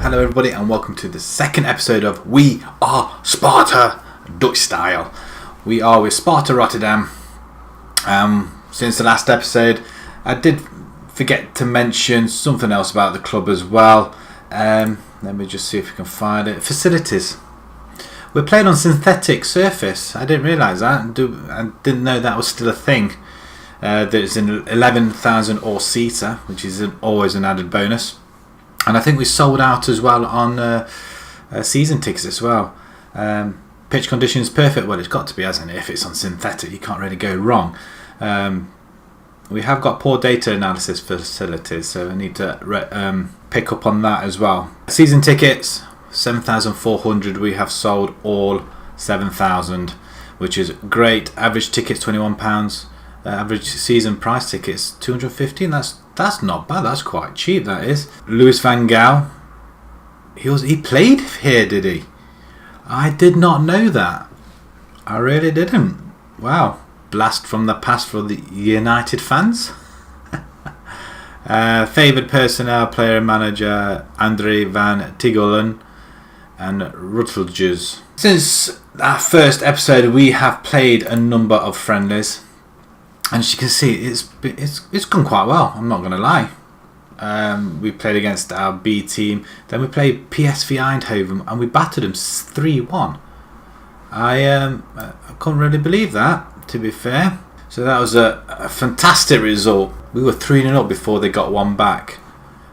Hello everybody and welcome to the second episode of We Are Sparta Dutch Style. We are with Sparta Rotterdam. Since the last episode I did forget to mention something else about the club as well. Let me just see if we can find it. Facilities. We're playing on synthetic surface. I didn't realise that. I didn't know that was still a thing. There's an 11,000 all-seater, which is always an added bonus. And I think we sold out as well on season tickets as well. Pitch conditions perfect. Well, it's got to be, hasn't it? If it's on synthetic, you can't really go wrong. We have got poor data analysis facilities, so I need to pick up on that as well. Season tickets, 7,400. We have sold all 7,000, which is great. Average tickets £21. Average season price tickets £215. That's not bad. That's quite cheap. That is. Louis van Gaal. He played here, did he? I did not know that. I really didn't. Wow. Blast from the past for the United fans. Favoured personnel, player and manager Andre van Tigelen and Rutledges. Since our first episode, we have played a number of friendlies. And as you can see, it's gone quite well. I'm not going to lie. We played against our B team. Then we played PSV Eindhoven and we battered them 3-1. I couldn't really believe that, to be fair. So that was a fantastic result. We were 3-0 up before they got one back.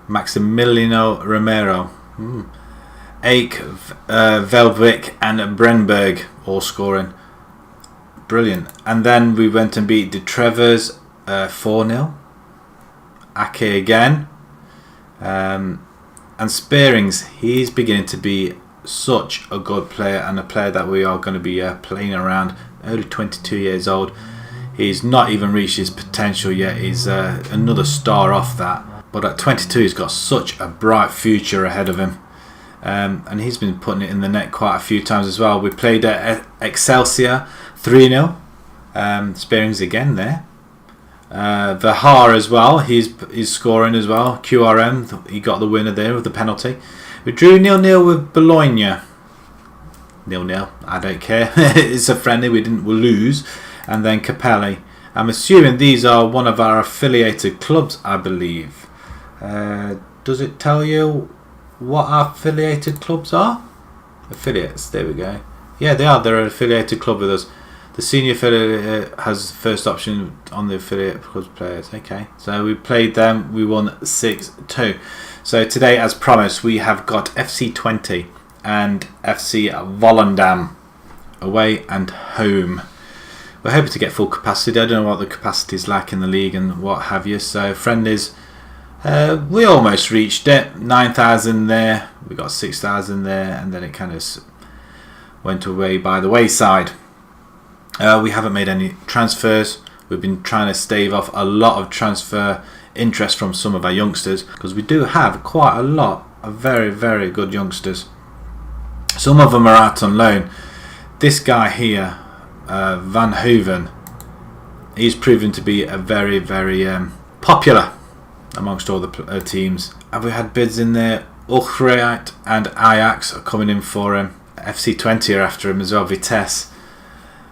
Maximiliano Romero, Ake, Veldwijk and Brenberg all scoring. Brilliant. And then we went and beat De Trevers 4-0. Ake again. And Spearings, he's beginning to be such a good player and a player that we are going to be playing around. Only 22 years old. He's not even reached his potential yet. He's another star off that. But at 22 he's got such a bright future ahead of him. And he's been putting it in the net quite a few times as well. We played at Excelsior 3-0. Spearings again there. Vahar as well. He's scoring as well. QRM. He got the winner there with the penalty. We drew 0-0 with Bologna. 0-0. I don't care. It's a friendly. We'll lose. And then Capelli. I'm assuming these are one of our affiliated clubs, I believe. Does it tell you what our affiliated clubs are? Affiliates. There we go. Yeah, they are. They're an affiliated club with us. The senior affiliate has first option on the affiliate club players. Okay, so we played them. We won 6-2. So today, as promised, we have got FC20 and FC Volendam away and home. We're hoping to get full capacity. I don't know what the capacity is like in the league and what have you. So friendlies, we almost reached it. 9,000 there. We got 6,000 there, and then it kind of went away by the wayside. We haven't made any transfers. We've been trying to stave off a lot of transfer interest from some of our youngsters, because we do have quite a lot of very, very good youngsters. Some of them are out on loan. This guy here, Van Hoven, he's proven to be a very, very popular amongst all the teams. Have we had bids in there? Utrecht and Ajax are coming in for him. FC20 are after him as well, Vitesse.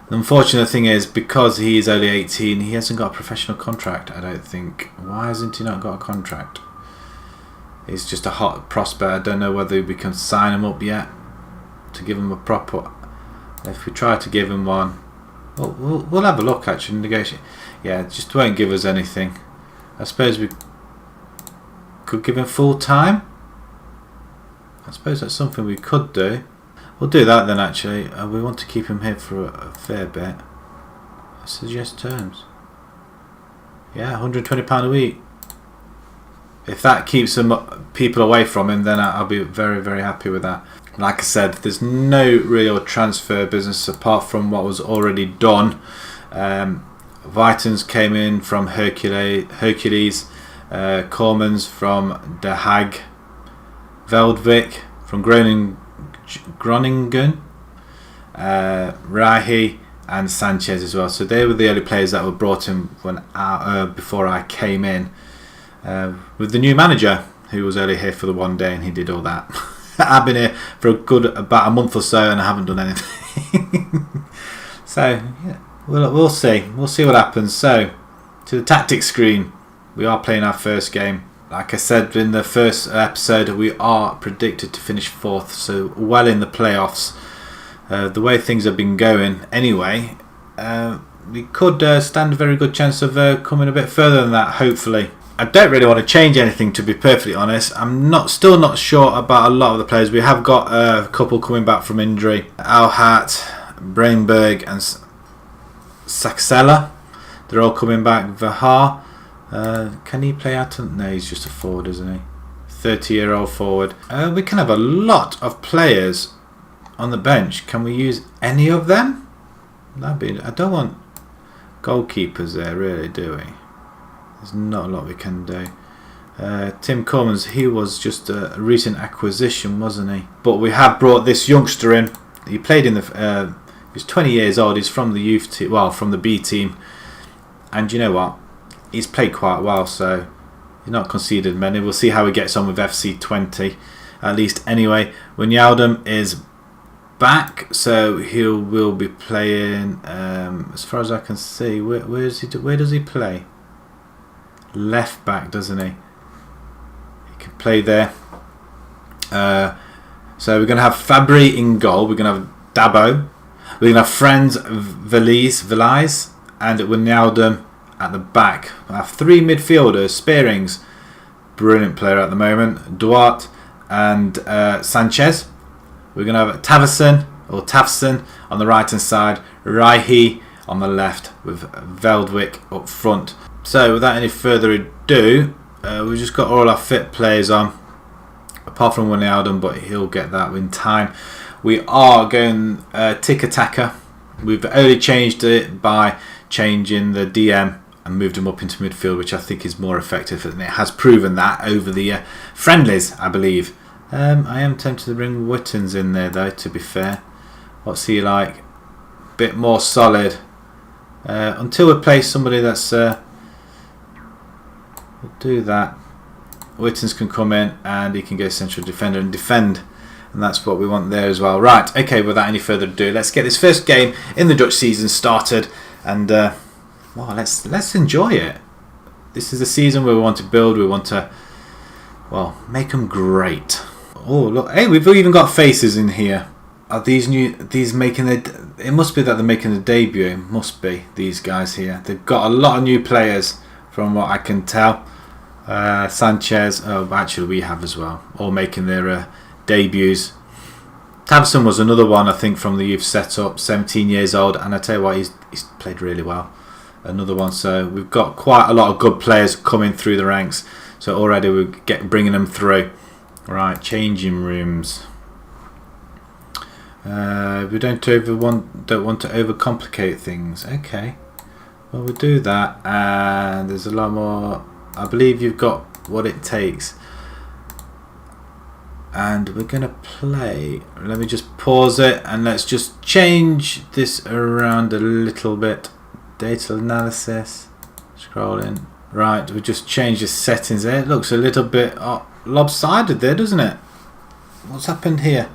The unfortunate thing is, because he is only 18, he hasn't got a professional contract, I don't think. Why hasn't he not got a contract? He's just a hot prospect. I don't know whether we can sign him up yet to give him a proper... If we try to give him one... We'll have a look, actually, negotiate. Yeah, just won't give us anything. I suppose we could give him full time. I suppose that's something we could do. We'll do that then, actually. We want to keep him here for a fair bit. I suggest terms. Yeah, £120 a week. If that keeps people away from him, then I'll be very, very happy with that. Like I said, there's no real transfer business apart from what was already done. Vitens came in from Hercules. Cormans from De Haag. Veldwijk from Groningen. Rahi and Sanchez as well. So they were the early players that were brought in before I came in. With the new manager, who was only here for the one day and he did all that. I've been here for about a month or so and I haven't done anything. So yeah, we'll see. We'll see what happens. So to the tactics screen, we are playing our first game. Like I said in the first episode, we are predicted to finish 4th, so well in the playoffs. The way things have been going anyway, we could stand a very good chance of coming a bit further than that, hopefully. I don't really want to change anything, to be perfectly honest. I'm still not sure about a lot of the players. We have got a couple coming back from injury. Alhat, Brainberg and Saxella. They're all coming back. Vahar. Can he play out? No, he's just a forward, isn't he? 30-year-old forward. We can have a lot of players on the bench. Can we use any of them? I don't want goalkeepers there, really, do we? There's not a lot we can do. Tim Cummins, he was just a recent acquisition, wasn't he? But we have brought this youngster in. He played in the. He's 20 years old. He's from the youth team, well, from the B team. And you know what? He's played quite well, so he's not conceded many. We'll see how he gets on with FC20, at least. Anyway, Wijnaldum is back, so he will be playing. As far as I can see, where does he play? Left back, doesn't he? He can play there. So we're going to have Fabry in goal. We're going to have Dabo. We're going to have Friends, Velise, and Wijnaldum at the back. We have 3 midfielders. Spearings, brilliant player at the moment. Duarte and Sanchez. We're going to have Tavson on the right hand side. Raihi on the left with Veldwick up front. So without any further ado, we've just got all our fit players on, apart from Wijnaldum, but he'll get that in time. We are going tick-attacker. We've only changed it by changing the DM and moved him up into midfield, which I think is more effective, and it has proven that over the friendlies, I believe. I am tempted to bring Wittens in there, though, to be fair. What's he like? Bit more solid. Until we play somebody that's... we'll do that. Wittens can come in and he can go central defender and defend. And that's what we want there as well. Right, okay, without any further ado, let's get this first game in the Dutch season started. And, well, let's enjoy it. This is a season where we want to build, we want to, well, make them great. Oh, look, hey, we've even got faces in here. Are these making their... It must be that they're making a debut. It must be, these guys here. They've got a lot of new players, from what I can tell. Sanchez, oh, actually we have as well, all making their debuts. Tabson was another one, I think, from the youth setup, 17 years old, and I tell you what, he's played really well. Another one, so we've got quite a lot of good players coming through the ranks. So already we're bringing them through. Right, changing rooms. We don't want to overcomplicate things. Okay, well, we'll do that, and there's a lot more. I believe you've got what it takes. And we're going to play. Let me just pause it and let's just change this around a little bit. Data analysis. Scrolling. Right, we just changed the settings there. It looks a little bit lopsided there, doesn't it? What's happened here?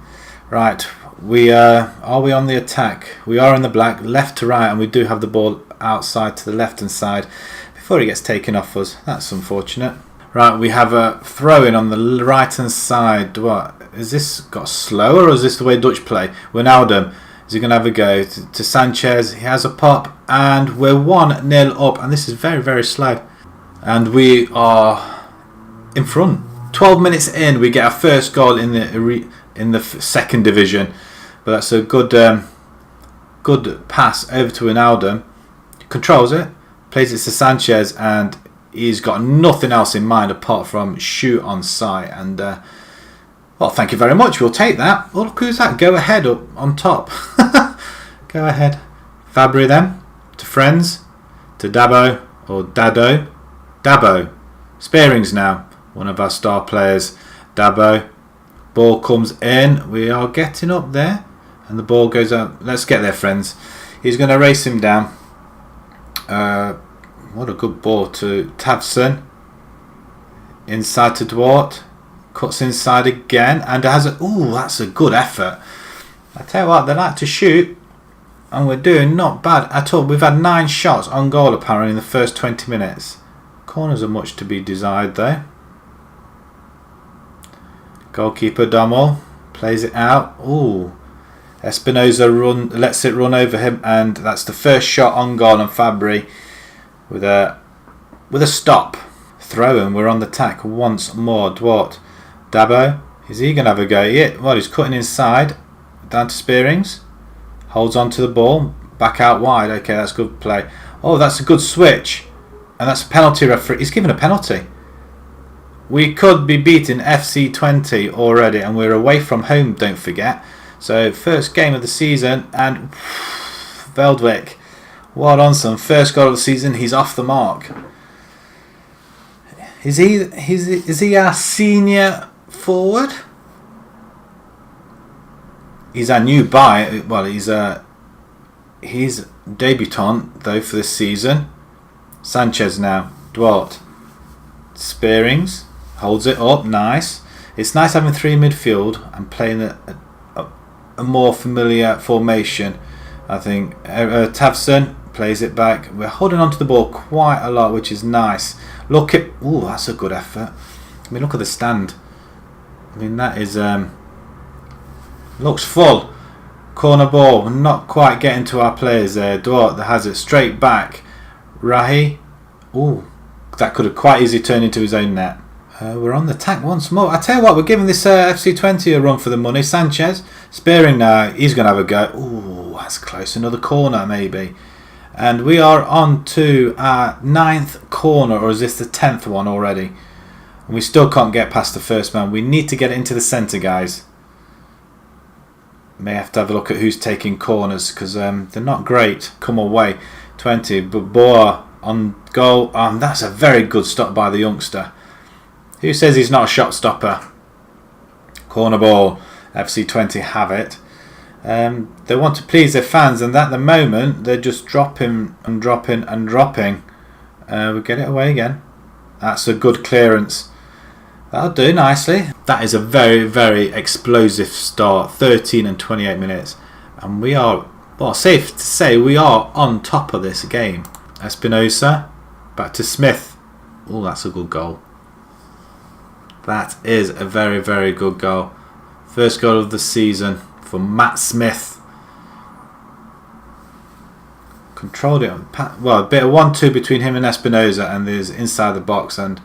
Right, are we on the attack? We are in the black, left to right, and we do have the ball outside to the left hand side before it gets taken off us. That's unfortunate. Right, we have a throw-in on the right-hand side. What? Is this got slower, or is this the way Dutch play? Wijnaldum, is he going to have a go? To Sanchez, he has a pop, and we're 1-0 up, and this is very, very slow. And we are in front. 12 minutes in, we get our first goal in the second division. But that's a good pass over to Wijnaldum. Controls it, plays it to Sanchez, and he's got nothing else in mind apart from shoot on sight. And well, thank you very much. We'll take that. Oh, look who's that? Go ahead up on top. Go ahead. Fabry then to Friends, to Dabo or Dado. Dabo. Spearings now. One of our star players. Dabo. Ball comes in. We are getting up there, and the ball goes out. Let's get there, Friends. He's going to race him down. What a good ball to Tavson. Inside to Duarte. Cuts inside again and has a... Ooh, that's a good effort. I tell you what, they like to shoot. And we're doing not bad at all. We've had 9 shots on goal apparently in the first 20 minutes. Corners are much to be desired though. Goalkeeper Dommel plays it out. Ooh. Espinosa lets it run over him, and that's the first shot on goal, and Fabry with a stop. Throw, and we're on the attack once more. Dwart. Dabo. Is he going to have a go? Yeah, well, he's cutting inside. Down to Spearings. Holds on to the ball. Back out wide. Okay, that's good play. Oh, that's a good switch. And that's a penalty referee. He's given a penalty. We could be beating FC20 already, and we're away from home, don't forget. So, first game of the season, and Veldwijk. Well done, son. First goal of the season, he's off the mark. Is he our senior forward? He's our new buy. Well, he's debutant though for this season. Sanchez now. Dwart. Spearings holds it up. Nice. It's nice having 3 in midfield and playing a more familiar formation. I think Tavson plays it back. We're holding on to the ball quite a lot, which is nice. Look at... Ooh, that's a good effort. I mean, look at the stand. I mean, that is... looks full. Corner ball. Not quite getting to our players there. Duarte has it straight back. Rahi. Ooh, that could have quite easily turned into his own net. We're on the attack once more. I tell you what, we're giving this FC20 a run for the money. Sanchez. Spearing now. He's going to have a go. Ooh, that's close. Another corner maybe. And we are on to our 9th corner, or is this the 10th one already? And we still can't get past the first man. We need to get it into the centre, guys. May have to have a look at who's taking corners, because they're not great. Come away. 20. But Boa on goal. That's a very good stop by the youngster. Who says he's not a shot stopper? Corner ball. FC20 have it. They want to please their fans, and at the moment they're just dropping and dropping and dropping. We get it away again. That's a good clearance. That'll do nicely. That is a very, very explosive start. 13 and 28 minutes. And we are, well, safe to say we are on top of this game. Espinosa. Back to Smith. Oh, that's a good goal. That is a very, very good goal. First goal of the season for Matt Smith. Controlled it. Well, a bit of 1-2 between him and Espinosa, and there's inside the box. And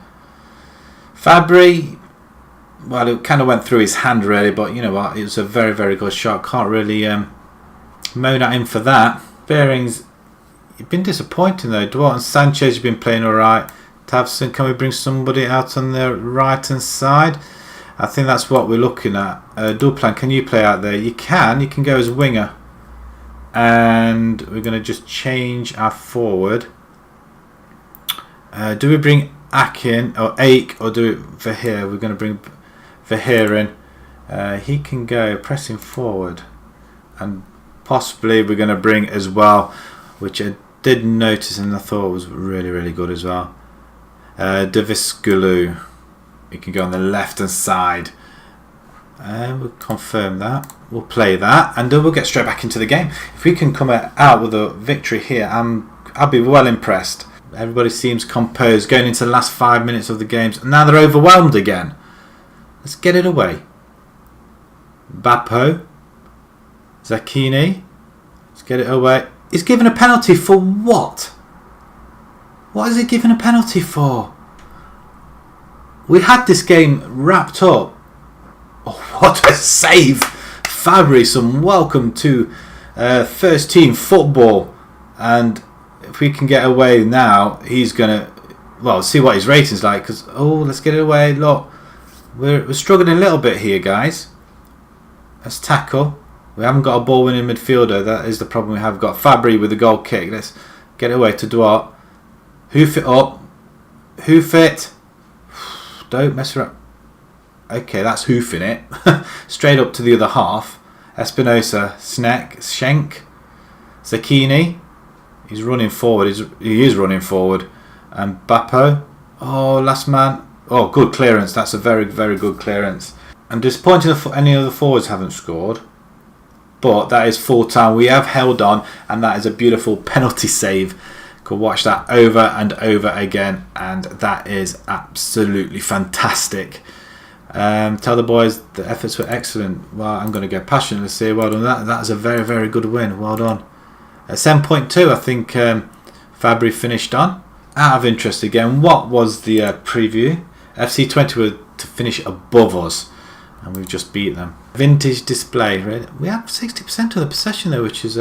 Fabry, well, it kind of went through his hand really, but you know what? It was a very, very good shot. Can't really moan at him for that. Bearings, you've been disappointing though. Duarte and Sanchez, you've been playing alright. Tavson, can we bring somebody out on the right hand side? I think that's what we're looking at. Duplan, can you play out there? You can go as winger. And we're going to just change our forward. Do we bring Akin or Ake, or do it Verheer? We're going to bring Verheer in. He can go pressing forward. And possibly we're going to bring as well, which I did notice and I thought was really, really good as well. Deviskulu. He can go on the left hand side. We'll confirm that. We'll play that, and we'll get straight back into the game. If we can come out with a victory here, I'll be well impressed. Everybody seems composed going into the last 5 minutes of the games, and now they're overwhelmed again. Let's get it away. Bappo. Zacchini. Let's get it away. He's given a penalty for what? What is he giving a penalty for? We had this game wrapped up. Oh, what a save! Fabry, some welcome to first team football. And if we can get away now, he's going to, well, see what his rating's like. Because, oh, let's get it away. Look, we're struggling a little bit here, guys. Let's tackle. We haven't got a ball winning midfielder. That is the problem we have got. Fabry with the goal kick. Let's get it away to Duarte. Hoof it up. Hoof it. Don't mess around. Okay, that's hoofing it. Straight up to the other half. Espinosa, Schenk, Zacchini. He's running forward. He is running forward. And Bappo. Oh, last man. Oh, good clearance. That's a very, very good clearance. I'm disappointed that any other forwards haven't scored. But that is full time. We have held on, and that is a beautiful penalty save. Could watch that over and over again, and that is absolutely fantastic. Tell the boys the efforts were excellent. Well, I'm going to go passionately say well done. That is a very, very good win. Well done. At 7.2, I think Fabry finished on. Out of interest again, what was the preview? FC20 were to finish above us, and we've just beat them. Vintage display. Right? We have 60% of the possession though, which is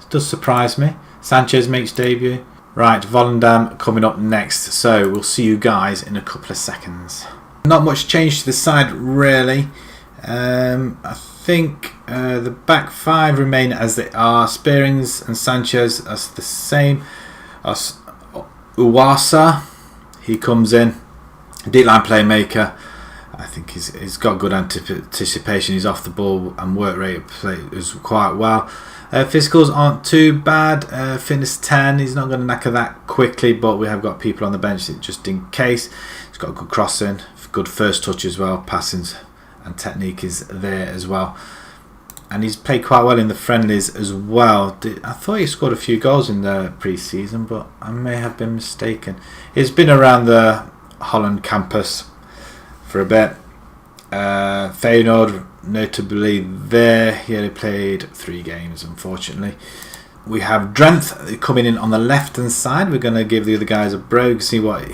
does surprise me. Sanchez makes debut. Right, Volendam coming up next. So we'll see you guys in a couple of seconds. Not much change to the side really. I think the back five remain as they are. Spearings and Sanchez are the same. Uwasa, he comes in. Deep line playmaker. I think he's got good anticipation. He's off the ball and work rate plays quite well. Physicals aren't too bad. Fitness 10. He's not going to knacker that quickly, but we have got people on the bench just in case. He's got a good crossing, good first touch as well. Passing and technique is there as well. And he's played quite well in the friendlies as well. I thought he scored a few goals in the pre-season, but I may have been mistaken. He's been around the Holland campus for a bit. Feyenoord notably there. He only played 3 games, unfortunately. We have Drenthe coming in on the left hand side. We're going to give the other guys a break, see what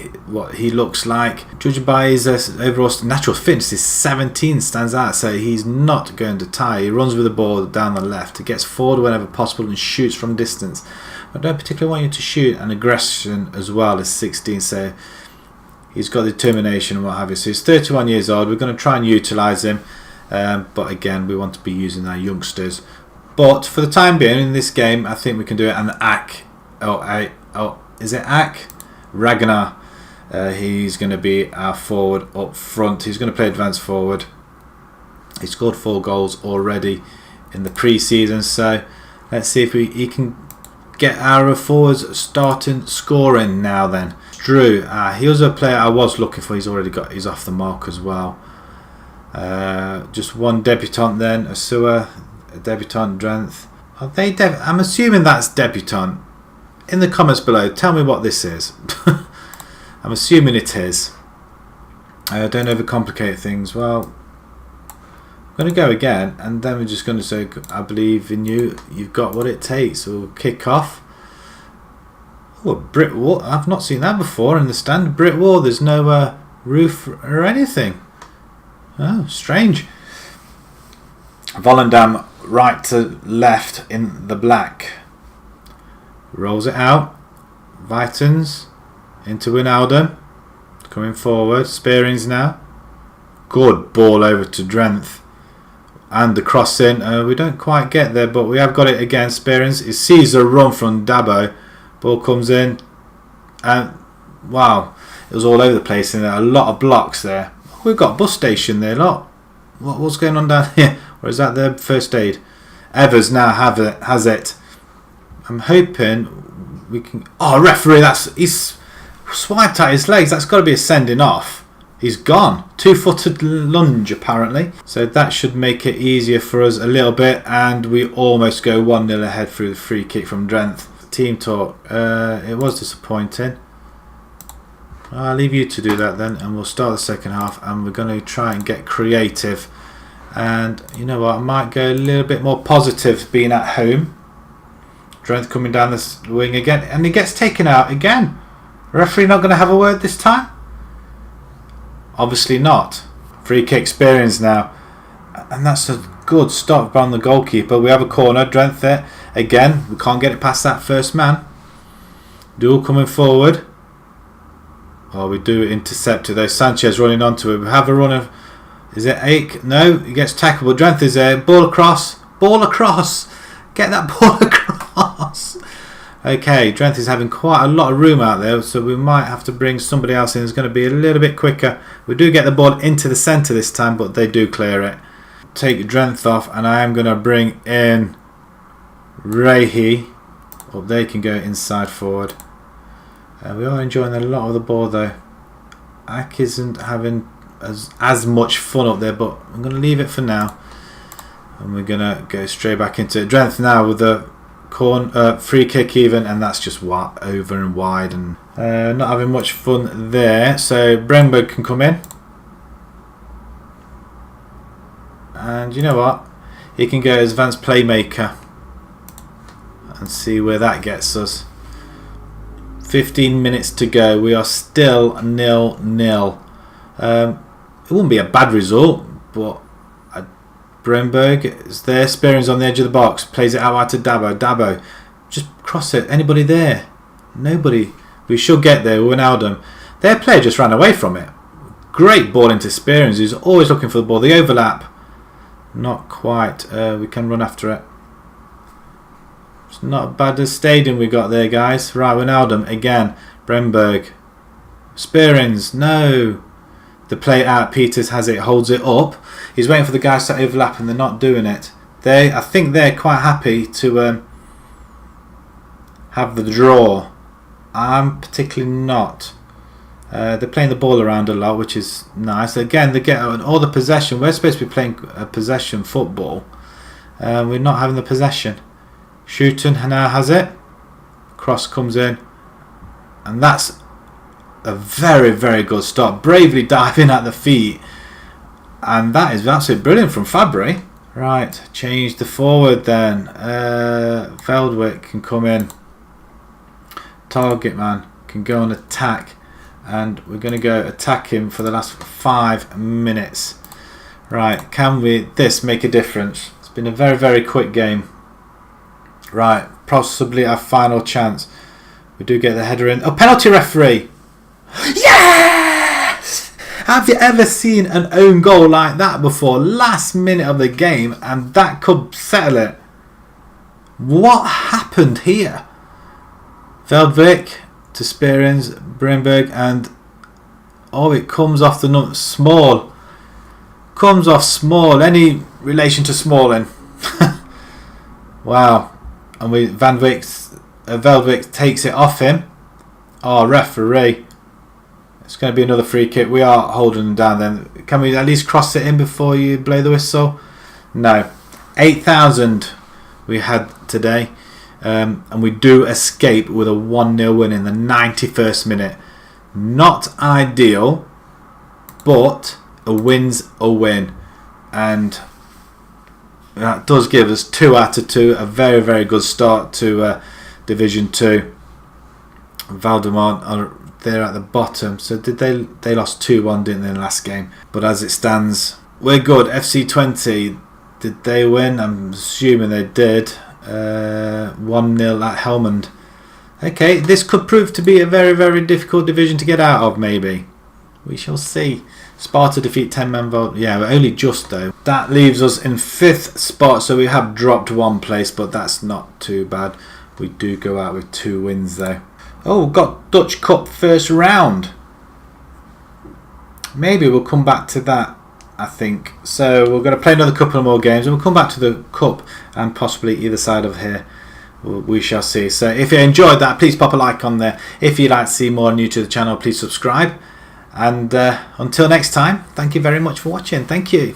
he looks like. Judging by his overall natural fitness, is 17 stands out, so he's not going to tie. He runs with the ball down the left. He gets forward whenever possible and shoots from distance. I don't particularly want you to shoot, and aggression as well is 16, so he's got determination and what have you. So he's 31 years old. We're going to try and utilise him, but again, we want to be using our youngsters. But for the time being in this game, I think we can do it. And is it Ak? Ragnar. He's going to be our forward up front. He's going to play advanced forward. He scored 4 goals already in the pre-season. So let's see if he can get our forwards starting scoring now then. Drew. He was a player I was looking for. He's off the mark as well. Just one debutant then. Asua. Debutant Drenthe. Are they I'm assuming that's debutant. In the comments below, tell me what this is. I'm assuming it is. Don't overcomplicate things. Well, I'm going to go again, and then we're just going to say, I believe in you. You've got what it takes. We'll kick off. Oh, a brick wall. I've not seen that before in the stand. Brick wall. There's no roof or anything. Oh, strange. Volendam right to left in the black. Rolls it out. Vitens into Wijnaldum. Coming forward. Spearings now. Good ball over to Drenthe. And the cross in. We don't quite get there, but we have got it again. Spearings. He sees a run from Dabo. Ball comes in. And wow. It was all over the place in there. A lot of blocks there. We've got a bus station there. Lot. What's going on down here? Or is that the first aid? Evers now has it. I'm hoping we can. Oh, referee! He's swiped at his legs. That's got to be a sending off. He's gone. 2-footed lunge apparently. So that should make it easier for us a little bit, and we almost go 1-0 ahead through the free kick from Drenthe. Team talk. It was disappointing. I'll leave you to do that then, and we'll start the second half, and we're going to try and get creative. And you know what, I might go a little bit more positive being at home. Drenthe coming down the wing again, and he gets taken out again. Referee not going to have a word this time? Obviously not. Free kick experience now, and that's a good stop from the goalkeeper. We have a corner. Drenthe there again. We can't get it past that first man. Duel coming forward. Oh, we do intercept it though. Sanchez running onto it. We have a runner. Is it Ake? No, he gets tackled. Drenthe is there. Ball across. Ball across. Get that ball across. Okay, Drenthe is having quite a lot of room out there, so we might have to bring somebody else in who's going to be a little bit quicker. We do get the ball into the centre this time, but they do clear it. Take Drenthe off, and I am going to bring in Rehi. Or they can go inside forward. We are enjoying a lot of the ball though. Ak isn't having as much fun up there, but I'm going to leave it for now. And we're going to go straight back into it. Drenth now with the free kick even, and that's just over and wide, and not having much fun there. So Bremberg can come in. And you know what? He can go as advanced playmaker and see where that gets us. 15 minutes to go. We are still 0-0. It wouldn't be a bad result, but Bremberg is there. Spearing's on the edge of the box. Plays it out to Dabo. Dabo, just cross it. Anybody there? Nobody. We should get there. Wijnaldum. Their player just ran away from it. Great ball into Spearing's, who's always looking for the ball. The overlap. Not quite. We can run after it. It's not bad a stadium we got there, guys. Right, Wijnaldum again. Bremberg. Spearing's. No. The play out. Peters has it. Holds it up. He's waiting for the guys to overlap, and they're not doing it. I think they're quite happy to have the draw. I'm particularly not. They're playing the ball around a lot, which is nice. Again, they get all the possession. We're supposed to be playing possession football. We're not having the possession. Shooten now has it. Cross comes in, and that's a very, very good start. Bravely diving at the feet, and that is absolutely brilliant from Fabry. Right, change the forward then. Veldwick can come in. Target man can go on attack, and we're going to go attack him for the last 5 minutes. Right, can this make a difference? It's been a very, very quick game. Right, possibly our final chance. We do get the header in. Oh, penalty referee! Yes! Have you ever seen an own goal like that before? Last minute of the game, and that could settle it. What happened here? Veldwick to Spearings, Bremberg, and it comes off the number small. Comes off small. Any relation to Smalling? Wow. And Veldwick takes it off him. Oh, referee. It's going to be another free kick. We are holding them down then. Can we at least cross it in before you blow the whistle? No. 8,000 we had today. And we do escape with a 1-0 win in the 91st minute. Not ideal, but a win's a win. And that does give us 2 out of 2. A very, very good start to Division 2. Valdemont are there at the bottom. So did they lost 2-1, didn't they, in the last game? But as it stands, we're good. FC20, did they win? I'm assuming they did. 1-0 at Holland. Okay, this could prove to be a very, very difficult division to get out of, maybe. We shall see. Sparta defeat 10-man vote. Yeah, but only just though. That leaves us in 5th spot, so we have dropped 1 place, but that's not too bad. We do go out with 2 wins though. Oh, got Dutch Cup first round. Maybe we'll come back to that, I think. So we're going to play another couple of more games, and we'll come back to the Cup and possibly either side of here. We shall see. So if you enjoyed that, please pop a like on there. If you'd like to see more new to the channel, please subscribe. And until next time, thank you very much for watching. Thank you.